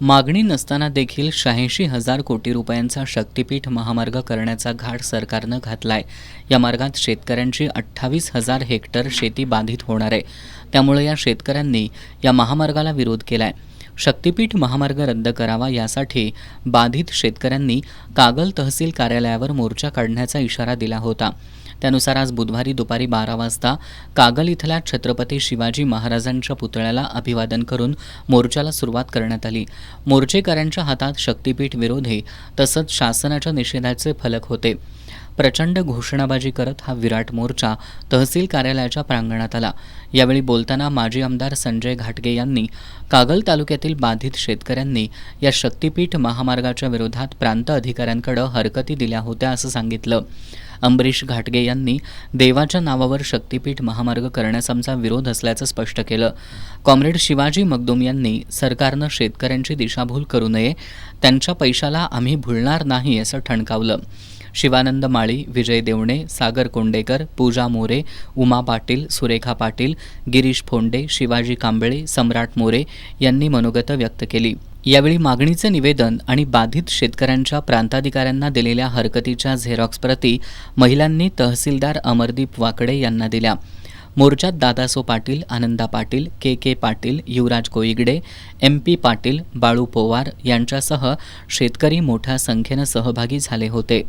मागणी नसताना देखील 86,000 कोटी रुपयांचा शक्तीपीठ महामार्ग करण्याचा घाट सरकारनं घातलाय. या मार्गात शेतकऱ्यांची 28,000 हेक्टर शेती बाधित होणार आहे. त्यामुळे या शेतकऱ्यांनी या महामार्गाला विरोध केलाय. शक्तीपीठ महामार्ग रद्द करावा यासाठी बाधित शेतकऱ्यांनी कागल तहसील कार्यालयावर मोर्चा काढण्याचा इशारा दिला होता. त्यानुसार आज बुधवारी दुपारी 12 वाजता कागल इथल्या छत्रपती शिवाजी महाराजांच्या पुतळ्याला अभिवादन करून मोर्चाला सुरुवात करण्यात आली. मोर्चेकऱ्यांच्या हातात शक्तीपीठ विरोधी तसंच शासनाच्या निषेधाचे फलक होते. प्रचंड घोषणाबाजी करत हा विराट मोर्चा तहसील कार्यालयाच्या प्रांगणात आला. यावेळी बोलताना माजी आमदार संजय घाटगे यांनी कागल तालुक्यातील बाधित शेतकऱ्यांनी या शक्तीपीठ महामार्गाच्या विरोधात प्रांत अधिकाऱ्यांकडे हरकती दिल्या होत्या असं सांगितलं. अंबरीश घाटगे यांनी देवाच्या नावावर शक्तीपीठ महामार्ग करण्यास आमचा विरोध असल्याचं स्पष्ट केलं. कॉम्रेड शिवाजी मगदूम यांनी सरकारनं शेतकऱ्यांची दिशाभूल करू नये, त्यांच्या पैशाला आम्ही भुलणार नाही असं ठणकावलं. शिवानंद माळी, विजय देवणे, सागर कोंडेकर, पूजा मोरे, उमा पाटील, सुरेखा पाटील, गिरीश फोंडे, शिवाजी कांबळे, सम्राट मोरे यांनी मनोगत व्यक्त केली. यावेळी मागणीचे निवेदन आणि बाधित शेतकऱ्यांच्या प्रांताधिकाऱ्यांना दिलेल्या हरकतीच्या झेरॉक्स प्रती महिलांनी तहसीलदार अमरदीप वाकडे यांना दिल्या. मोर्चात दादासो पाटील, आनंदा पाटील, के पाटील, युवराज कोईगडे, MP पाटील, बाळू पोवार यांच्यासह शेतकरी मोठ्या संख्येनं सहभागी झाले होते.